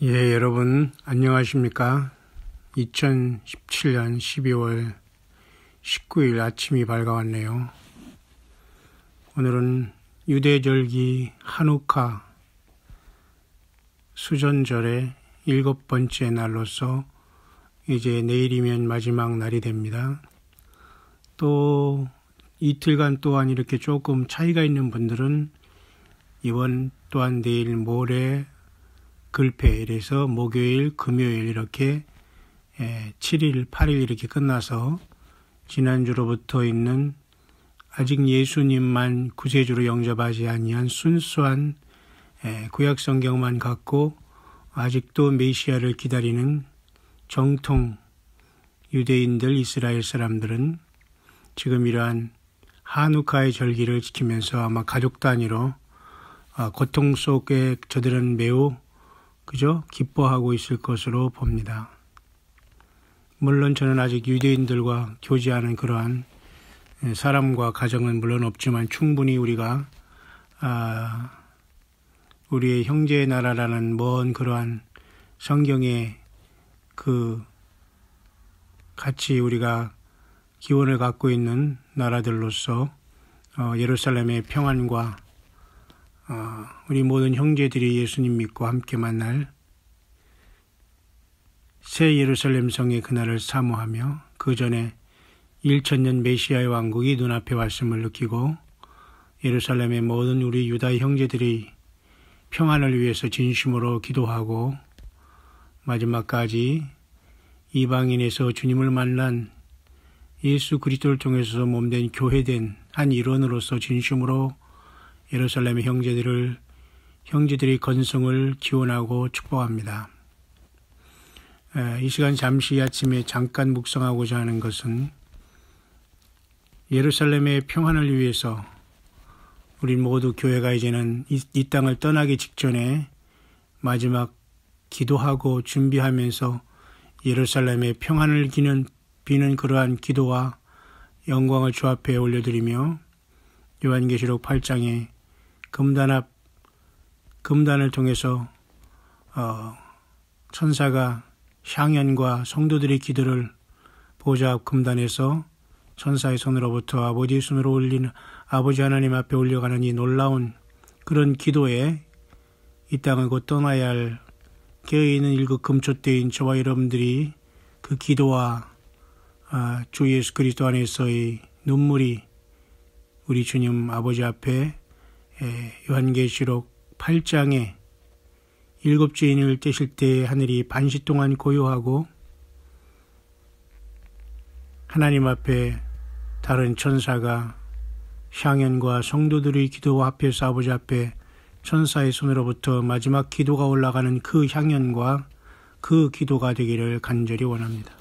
예, 여러분 안녕하십니까? 2017년 12월 19일 아침이 밝아왔네요. 오늘은 유대절기 하누카 수전절의 7번째 날로서 이제 내일이면 마지막 날이 됩니다. 또 이틀간 또한 이렇게 조금 차이가 있는 분들은 이번 또한 내일 모레 글패 이래서 목요일, 금요일 이렇게 7일, 8일 이렇게 끝나서 지난주로부터 있는 아직 예수님만 구세주로 영접하지 아니한 순수한 구약 성경만 갖고 아직도 메시아를 기다리는 정통 유대인들, 이스라엘 사람들은 지금 이러한 하누카의 절기를 지키면서 아마 가족 단위로 고통 속에 저들은 매우 기뻐하고 있을 것으로 봅니다. 물론 저는 아직 유대인들과 교제하는 그러한 사람과 가정은 물론 없지만 충분히 우리가 우리의 형제의 나라라는 먼 그러한 성경의 같이 우리가 기원을 갖고 있는 나라들로서 예루살렘의 평안과 우리 모든 형제들이 예수님 믿고 함께 만날 새 예루살렘 성의 그날을 사모하며 그 전에 1000년 메시아의 왕국이 눈앞에 왔음을 느끼고 예루살렘의 모든 우리 유다 형제들이 평안을 위해서 진심으로 기도하고 마지막까지 이방인에서 주님을 만난 예수 그리스도를 통해서 몸된 교회된 한 일원으로서 진심으로 예루살렘의 형제들의 건성을 기원하고 축복합니다. 이 시간 잠시 아침에 잠깐 묵상하고자 하는 것은 예루살렘의 평안을 위해서 우리 모두 교회가 이제는 이 땅을 떠나기 직전에 마지막 기도하고 준비하면서 예루살렘의 평안을 비는 그러한 기도와 영광을 주 앞에 올려드리며 요한계시록 8장에 금단을 통해서 천사가 향연과 성도들의 기도를 보좌 앞 금단에서 천사의 손으로부터 아버지의 손으로 올리는 아버지 하나님 앞에 올려가는 이 놀라운 그런 기도에 이 땅을 곧 떠나야 할 깨어있는 일곱 금초대인 저와 여러분들이 그 기도와 주 예수 그리스도 안에서의 눈물이 우리 주님 아버지 앞에 요한계시록 8장에 7주인을 떼실 때 하늘이 반시 동안 고요하고 하나님 앞에 다른 천사가 향연과 성도들의 기도와 합해서 아버지 앞에 천사의 손으로부터 마지막 기도가 올라가는 그 향연과 그 기도가 되기를 간절히 원합니다.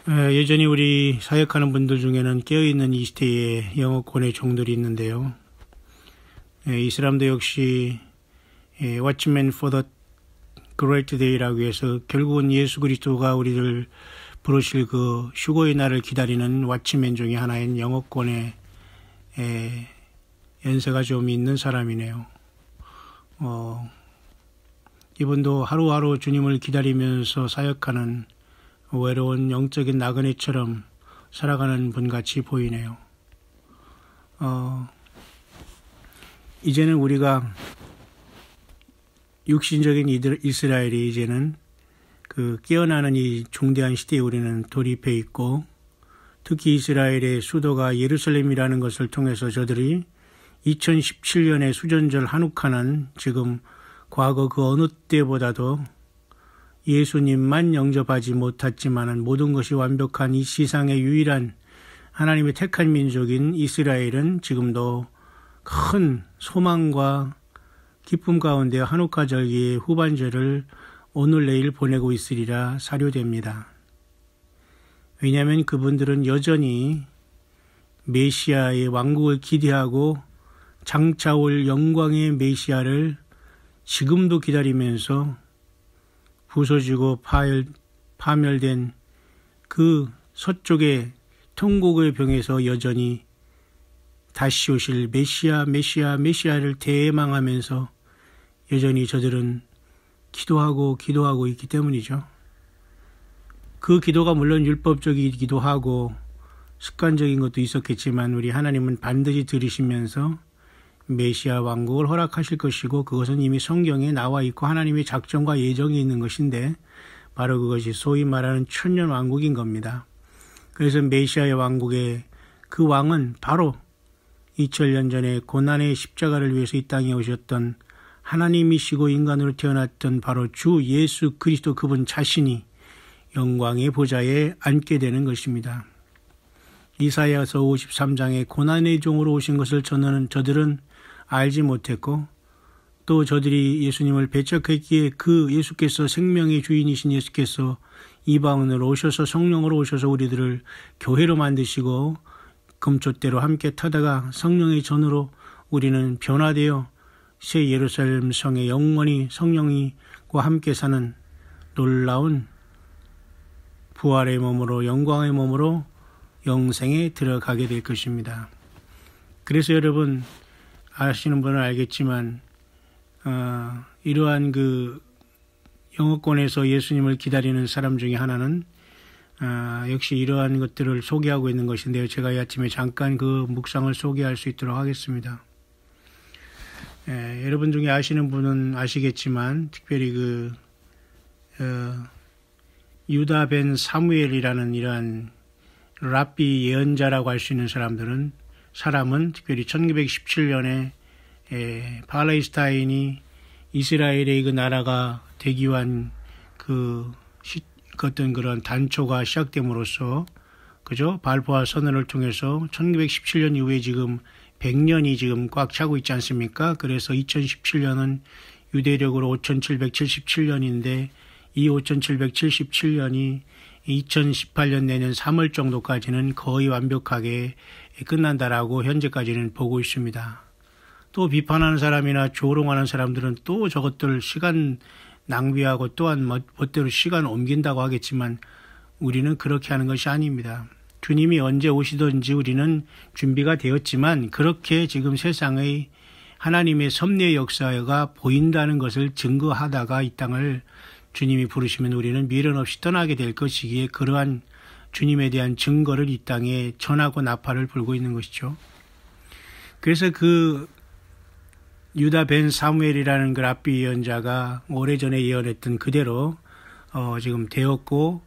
예전에 우리 사역하는 분들 중에는 깨어있는 이 시대에 영어권의 종들이 있는데요. 이 사람도 역시 Watchman for the Great Day라고 해서 결국은 예수 그리스도가 우리를 부르실 그 휴거의 날을 기다리는 왓치맨 중에 하나인 영어권의 연세가 좀 있는 사람이네요. 이분도 하루하루 주님을 기다리면서 사역하는 외로운 영적인 나그네처럼 살아가는 분같이 보이네요. 이제는 우리가 육신적인 이스라엘이 이제는 그 깨어나는 이 중대한 시대에 우리는 돌입해 있고 특히 이스라엘의 수도가 예루살렘이라는 것을 통해서 저들이 2017년의 수전절 하누카는 지금 과거 그 어느 때보다도 예수님만 영접하지 못했지만은 모든 것이 완벽한 이 세상의 유일한 하나님의 택한 민족인 이스라엘은 지금도 큰 소망과 기쁨 가운데 하누카 절기의 후반절을 오늘 내일 보내고 있으리라 사료됩니다. 왜냐하면 그분들은 여전히 메시아의 왕국을 기대하고 장차 올 영광의 메시아를 지금도 기다리면서 부서지고 파멸된 그 서쪽의 통곡의 병에서 여전히 다시 오실 메시아를 대망하면서 여전히 저들은 기도하고 있기 때문이죠. 그 기도가 물론 율법적이기도 하고 습관적인 것도 있었겠지만 우리 하나님은 반드시 들으시면서 메시아 왕국을 허락하실 것이고 그것은 이미 성경에 나와 있고 하나님의 작정과 예정이 있는 것인데 바로 그것이 소위 말하는 천년 왕국인 겁니다. 그래서 메시아의 왕국의 그 왕은 바로 2000년 전에 고난의 십자가를 위해서 이 땅에 오셨던 하나님이시고 인간으로 태어났던 바로 주 예수 그리스도 그분 자신이 영광의 보좌에 앉게 되는 것입니다. 이사야서 53장에 고난의 종으로 오신 것을 저들은 알지 못했고 또 저들이 예수님을 배척했기에 그 예수께서 생명의 주인이신 예수께서 이방인으로 오셔서 성령으로 오셔서 우리들을 교회로 만드시고 금촛대로 함께 타다가 성령의 전으로 우리는 변화되어 새 예루살렘 성에 영원히 성령과 함께 사는 놀라운 부활의 몸으로 영광의 몸으로 영생에 들어가게 될 것입니다. 그래서 여러분 아시는 분은 알겠지만 이러한 그 영어권에서 예수님을 기다리는 사람 중에 하나는 역시 이러한 것들을 소개하고 있는 것인데요. 제가 이 아침에 잠깐 그 묵상을 소개할 수 있도록 하겠습니다. 여러분 중에 아시는 분은 아시겠지만 특별히 그 유다 벤 사무엘이라는 이러한 랍비 예언자라고 할 수 있는 사람은 특별히 1917년에 팔레스타인이 이스라엘의 그 나라가 되기 위한 어떤 그런 단초가 시작됨으로써 그죠? 발포와 선언을 통해서 1917년 이후에 지금 100년이 지금 꽉 차고 있지 않습니까? 그래서 2017년은 유대력으로 5777년인데 이 5777년이 2018년 내년 3월 정도까지는 거의 완벽하게 끝난다라고 현재까지는 보고 있습니다. 또 비판하는 사람이나 조롱하는 사람들은 또 저것들 시간 낭비하고 또한 멋대로 시간 옮긴다고 하겠지만 우리는 그렇게 하는 것이 아닙니다. 주님이 언제 오시든지 우리는 준비가 되었지만 그렇게 지금 세상의 하나님의 섭리의 역사가 보인다는 것을 증거하다가 이 땅을 주님이 부르시면 우리는 미련 없이 떠나게 될 것이기에 그러한 주님에 대한 증거를 이 땅에 전하고 나팔을 불고 있는 것이죠. 그래서 그 유다 벤 사무엘이라는 그 랍비 예언자가 오래전에 예언했던 그대로 지금 되었고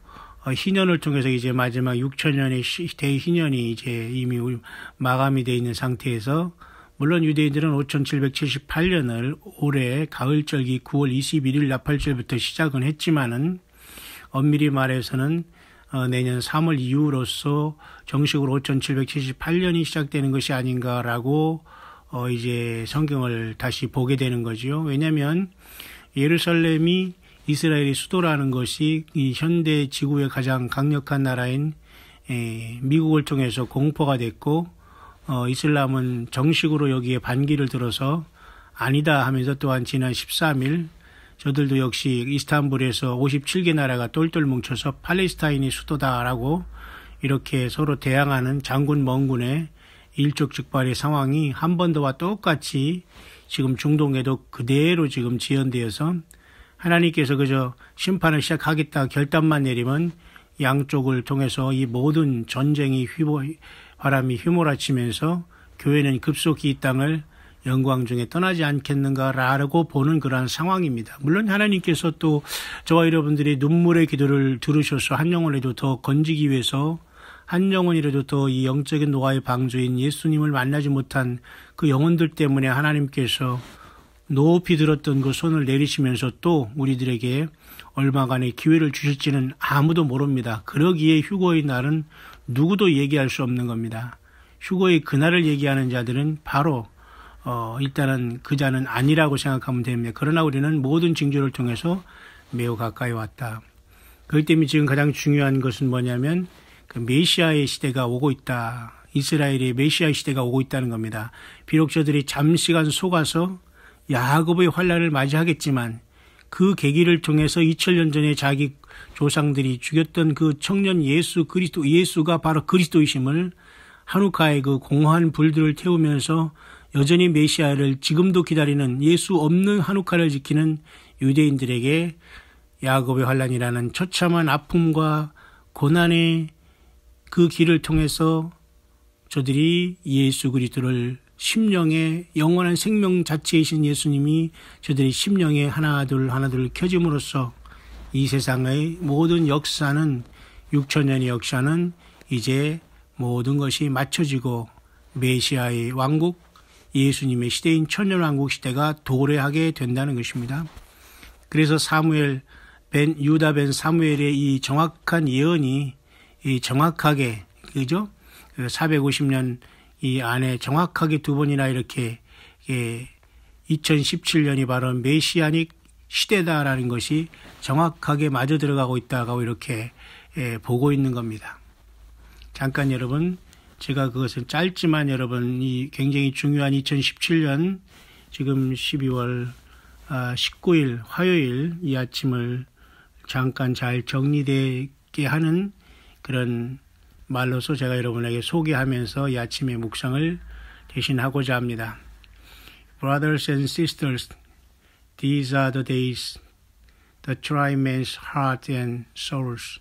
희년을 통해서 이제 마지막 6천년의 대희년이 이제 이미 마감이 되어 있는 상태에서 물론 유대인들은 5778년을 올해 가을절기 9월 21일 나팔절부터 시작은 했지만은 엄밀히 말해서는 내년 3월 이후로서 정식으로 5778년이 시작되는 것이 아닌가라고 이제 성경을 다시 보게 되는 거죠. 왜냐하면 예루살렘이 이스라엘의 수도라는 것이 이 현대 지구의 가장 강력한 나라인 미국을 통해서 공포가 됐고 이슬람은 정식으로 여기에 반기를 들어서 아니다 하면서 또한 지난 13일 저들도 역시 이스탄불에서 57개 나라가 똘똘 뭉쳐서 팔레스타인이 수도다라고 이렇게 서로 대항하는 장군 멍군의 일촉즉발의 상황이 한 번도와 똑같이 지금 중동에도 그대로 지금 지연되어서 하나님께서 그저 심판을 시작하겠다 결단만 내리면 양쪽을 통해서 이 모든 전쟁이 바람이 휘몰아치면서 교회는 급속히 이 땅을 영광 중에 떠나지 않겠는가라고 보는 그러한 상황입니다. 물론 하나님께서 또 저와 여러분들이 눈물의 기도를 들으셔서 한 영혼이라도 더 건지기 위해서 한 영혼이라도 더 이 영적인 노아의 방주인 예수님을 만나지 못한 그 영혼들 때문에 하나님께서 높이 들었던 그 손을 내리시면서 또 우리들에게 얼마간의 기회를 주실지는 아무도 모릅니다. 그러기에 휴거의 날은 누구도 얘기할 수 없는 겁니다. 휴거의 그날을 얘기하는 자들은 바로 일단은 그 자는 아니라고 생각하면 됩니다. 그러나 우리는 모든 징조를 통해서 매우 가까이 왔다. 그렇기 때문에 지금 가장 중요한 것은 뭐냐면 그 메시아의 시대가 오고 있다. 이스라엘의 메시아의 시대가 오고 있다는 겁니다. 비록 저들이 잠시간 속아서 야곱의 환란을 맞이하겠지만 그 계기를 통해서 2000년 전에 자기 조상들이 죽였던 그 청년 예수가 바로 그리스도이심을 한우카의 그 공허한 불들을 태우면서 여전히 메시아를 지금도 기다리는 예수 없는 한우카를 지키는 유대인들에게 야곱의 환란이라는 처참한 아픔과 고난의 그 길을 통해서 저들이 예수 그리스도를 심령의 영원한 생명 자체이신 예수님이 저들의 심령에 하나둘 켜짐으로써 이 세상의 모든 역사는 6천년의 역사는 이제 모든 것이 맞춰지고 메시아의 왕국 예수님의 시대인 천년왕국 시대가 도래하게 된다는 것입니다. 그래서 유다 벤 사무엘의 이 정확한 예언이 정확하게 그죠? 450년 이 안에 정확하게 두 번이나 이렇게 2017년이 바로 메시아닉 시대다라는 것이 정확하게 맞아 들어가고 있다고 이렇게 보고 있는 겁니다. 잠깐 여러분 제가 그것은 짧지만 여러분 이 굉장히 중요한 2017년 지금 12월 19일 화요일 이 아침을 잠깐 잘 정리되게 하는 그런 말로서 제가 여러분에게 소개하면서 이 아침의 묵상을 대신하고자 합니다. Brothers and sisters, these are the days that try man's heart and souls.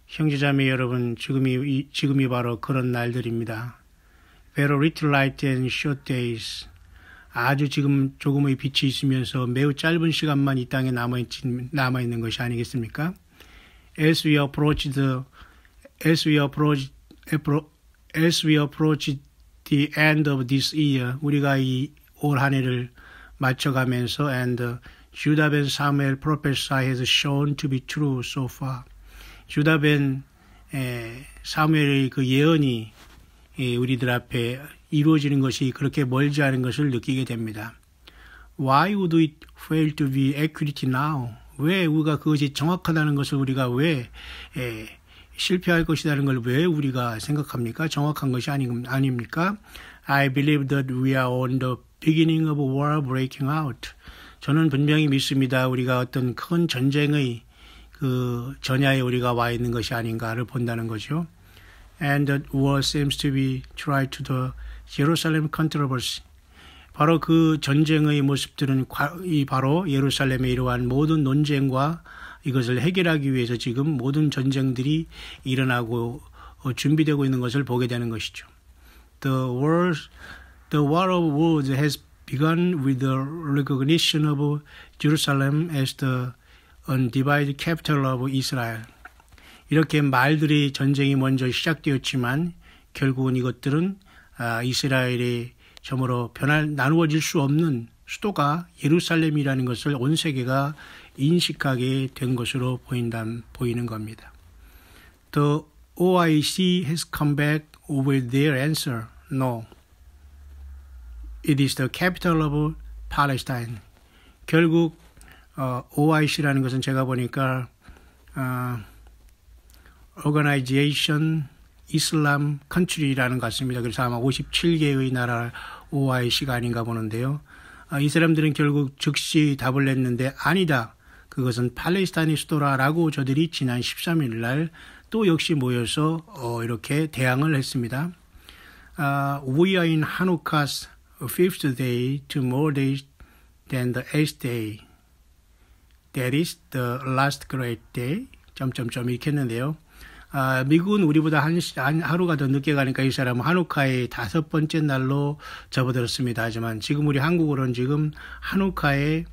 형제자매 여러분, 지금이 바로 그런 날들입니다. Very little light and short days. 아주 지금 조금의 빛이 있으면서 매우 짧은 시간만 이 땅에 남아있는 것이 아니겠습니까? As we approach the end of this year, 우리가 이 올 한 해를 맞춰가면서 and Judah ben Samuel prophesy has shown to be true so far. 주다 벤 사무엘의 그 예언이 우리들 앞에 이루어지는 것이 그렇게 멀지 않은 것을 느끼게 됩니다. Why would it fail to be accurate now? 왜 우리가 그것이 정확하다는 것을 우리가 왜 실패할 것이라는 걸 왜 우리가 생각합니까? 정확한 것이 아닙니까? I believe that we are on the beginning of a war breaking out. 저는 분명히 믿습니다. 우리가 어떤 큰 전쟁의 그 전야에 우리가 와 있는 것이 아닌가를 본다는 거죠. And that war seems to be tied to the Jerusalem controversy. 바로 그 전쟁의 모습들은 바로 예루살렘에 이러한 모든 논쟁과 이것을 해결하기 위해서 지금 모든 전쟁들이 일어나고 준비되고 있는 것을 보게 되는 것이죠. The war of words has begun with the recognition of Jerusalem as the undivided capital of Israel. 이렇게 말들이 전쟁이 먼저 시작되었지만 결국은 이것들은 이스라엘의 점으로 나누어질 수 없는 수도가 예루살렘이라는 것을 온 세계가 인식하게 된 것으로 보이는 겁니다. The OIC has come back with their answer. No. It is the capital of Palestine. 결국 OIC라는 것은 제가 보니까 Organization Islam Country라는 것 같습니다. 그래서 아마 57개의 나라 OIC가 아닌가 보는데요. 이 사람들은 결국 즉시 답을 냈는데 아니다. 그것은 팔레스타인의 수도라라고 저들이 지난 13일 날 또 역시 모여서 이렇게 대항을 했습니다. We are in Hanukkah's fifth day to more days than the eighth day. That is the last great day. 이렇게 했는데요. 미국은 우리보다 하루가 더 늦게 가니까 이 사람은 한우카의 5번째 날로 접어들었습니다. 하지만 지금 우리 한국으로는 지금 한우카의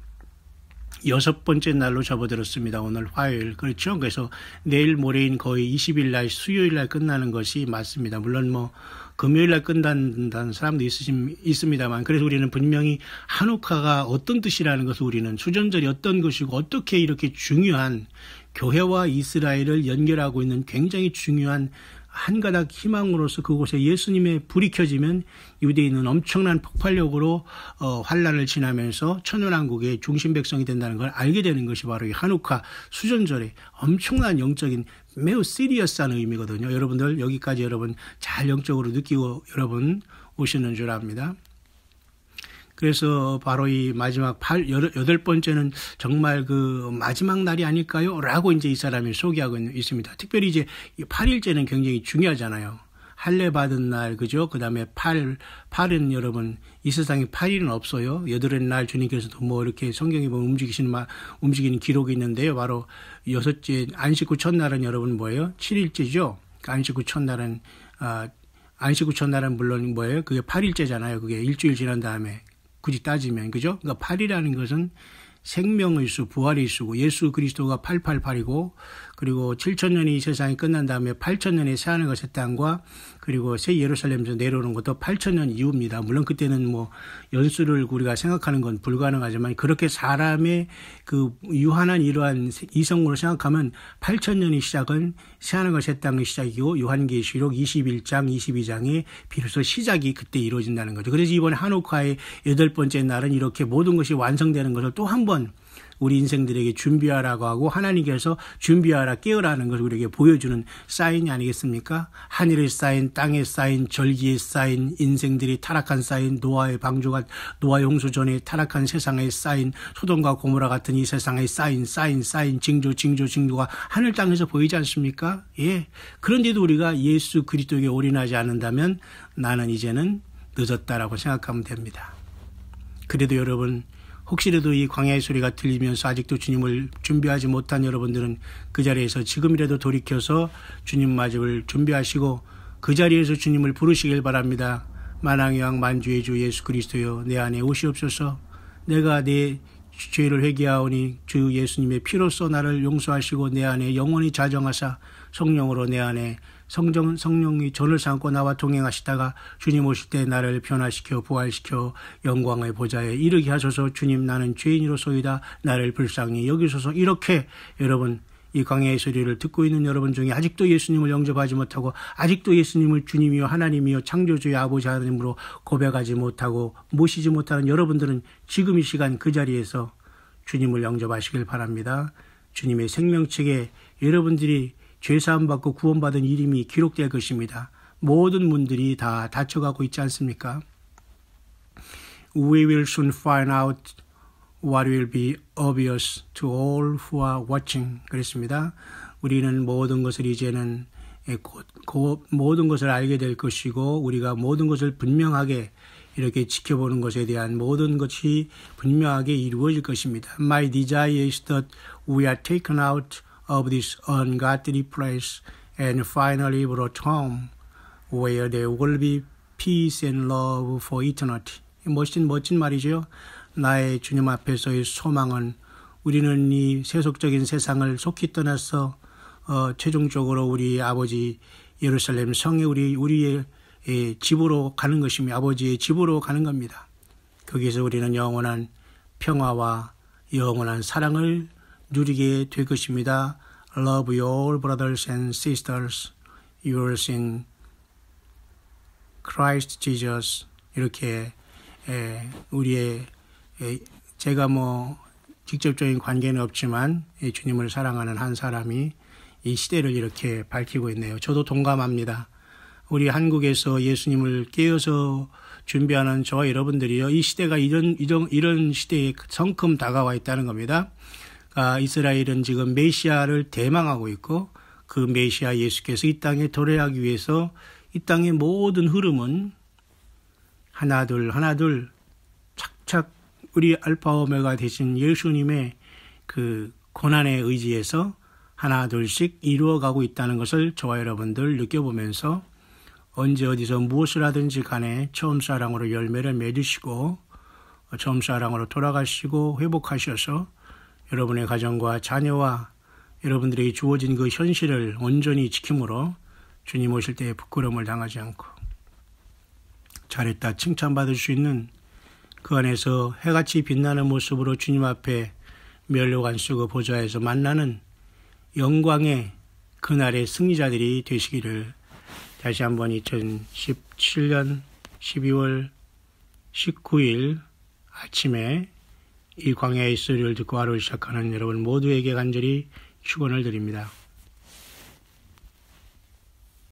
6번째 날로 접어들었습니다. 오늘 화요일. 그렇죠? 그래서 내일 모레인 거의 20일 날 수요일 날 끝나는 것이 맞습니다. 물론 금요일 날 끝난다는 사람도 있습니다만 그래서 우리는 분명히 한우카가 어떤 뜻이라는 것을 우리는 수전절이 어떤 것이고 어떻게 이렇게 중요한 교회와 이스라엘을 연결하고 있는 굉장히 중요한 한 가닥 희망으로서 그곳에 예수님의 불이 켜지면 유대인은 엄청난 폭발력으로 환란을 지나면서 천연왕국의 중심 백성이 된다는 걸 알게 되는 것이 바로 이 한우카 수전절의 엄청난 영적인 매우 시리어스한 의미거든요. 여러분들 여기까지 여러분 잘 영적으로 느끼고 여러분 오시는 줄 압니다. 그래서 바로 이 마지막 8번째는 정말 그 마지막 날이 아닐까요? 라고 이제 이 사람이 소개하고 있습니다. 특별히 이제 8일째는 굉장히 중요하잖아요. 할례 받은 날, 그죠? 그 다음에 팔은 여러분, 이 세상에 8일은 없어요. 여덟의 날 주님께서도 뭐 이렇게 성경에 보면 움직이는 기록이 있는데요. 바로 여섯째, 안식 후 첫날은 여러분 뭐예요? 7일째죠? 안식 후 첫날은, 안식 후 첫날은 물론 뭐예요? 그게 8일째잖아요. 그게 일주일 지난 다음에. 굳이 따지면, 그죠? 그러니까 8이라는 것은 생명의 수, 부활의 수고 예수 그리스도가 888이고 그리고 7,000년이 이 세상이 끝난 다음에 8,000년의 새하늘과 새 땅과 그리고 새 예루살렘에서 내려오는 것도 8,000년 이후입니다. 물론 그때는 뭐 연수를 우리가 생각하는 건 불가능하지만 그렇게 사람의 그 유한한 이러한 이성으로 생각하면 8,000년의 시작은 새하늘과 새 땅의 시작이고 요한계시록 21장, 22장의 비로소 시작이 그때 이루어진다는 거죠. 그래서 이번에 한옥화의 8번째 날은 이렇게 모든 것이 완성되는 것을 또 한 번 우리 인생들에게 준비하라고 하고 하나님께서 준비하라 깨어라는 것을 우리에게 보여주는 사인이 아니겠습니까? 하늘의 사인, 땅의 사인, 절기의 사인, 인생들이 타락한 사인, 노아의 방주가 노아의 홍수 전에 타락한 세상의 사인, 소돔과 고모라 같은 이 세상의 사인, 징조가 하늘 땅에서 보이지 않습니까? 예. 그런데도 우리가 예수 그리스도에게 올인하지 않는다면 나는 이제는 늦었다라고 생각하면 됩니다. 그래도 여러분 혹시라도 이 광야의 소리가 들리면서 아직도 주님을 준비하지 못한 여러분들은 그 자리에서 지금이라도 돌이켜서 주님 맞이를 준비하시고 그 자리에서 주님을 부르시길 바랍니다. 만왕의 왕 만주의 주 예수 그리스도여 내 안에 오시옵소서. 내가 내 죄를 회개하오니 주 예수님의 피로써 나를 용서하시고 내 안에 영원히 자정하사 성령으로 내 안에 성령이 전을 삼고 나와 동행하시다가 주님 오실 때 나를 변화시켜 부활시켜 영광의 보좌에 이르게 하소서. 주님 나는 죄인으로소이다. 나를 불쌍히 여기소서. 이렇게 여러분 이 광야의 소리를 듣고 있는 여러분 중에 아직도 예수님을 영접하지 못하고 아직도 예수님을 주님이요 하나님이요 창조주의 아버지 하나님으로 고백하지 못하고 모시지 못하는 여러분들은 지금 이 시간 그 자리에서 주님을 영접하시길 바랍니다. 주님의 생명책에 여러분들이 죄사함 받고 구원받은 이름이 기록될 것입니다. 모든 문들이 다 닫혀가고 있지 않습니까? We will soon find out what will be obvious to all who are watching. 그랬습니다. 우리는 모든 것을 이제는 모든 것을 알게 될 것이고 우리가 모든 것을 분명하게 이렇게 지켜보는 것에 대한 모든 것이 분명하게 이루어질 것입니다. My desire is that we are taken out of this ungodly place and finally brought home where there will be peace and love for eternity. 멋진 말이죠. 나의 주님 앞에서의 소망은 우리는 이 세속적인 세상을 속히 떠나서 최종적으로 우리 아버지 예루살렘 성에 우리의 집으로 가는 것이며 아버지의 집으로 가는 겁니다. 거기서 우리는 영원한 평화와 영원한 사랑을 누리게 될 것입니다. Love your brothers and sisters, yours in Christ Jesus. 이렇게 우리의 제가 뭐 직접적인 관계는 없지만 주님을 사랑하는 한 사람이 이 시대를 이렇게 밝히고 있네요. 저도 동감합니다. 우리 한국에서 예수님을 깨어서 준비하는 저와 여러분들이요. 이 시대가 이런 시대에 성큼 다가와 있다는 겁니다. 이스라엘은 지금 메시아를 대망하고 있고 그 메시아 예수께서 이 땅에 도래하기 위해서 이 땅의 모든 흐름은 하나둘 착착 우리 알파 오메가 되신 예수님의 그 고난의 의지에서 하나둘씩 이루어가고 있다는 것을 저와 여러분들 느껴보면서 언제 어디서 무엇을 하든지 간에 처음 사랑으로 열매를 맺으시고 처음 사랑으로 돌아가시고 회복하셔서 여러분의 가정과 자녀와 여러분들에게 주어진 그 현실을 온전히 지킴으로 주님 오실 때에 부끄러움을 당하지 않고 잘했다 칭찬받을 수 있는 그 안에서 해같이 빛나는 모습으로 주님 앞에 면류관 쓰고 보좌에서 만나는 영광의 그날의 승리자들이 되시기를 다시 한번 2017년 12월 19일 아침에 이 광야의 소리를 듣고 하루를 시작하는 여러분 모두에게 간절히 축원을 드립니다.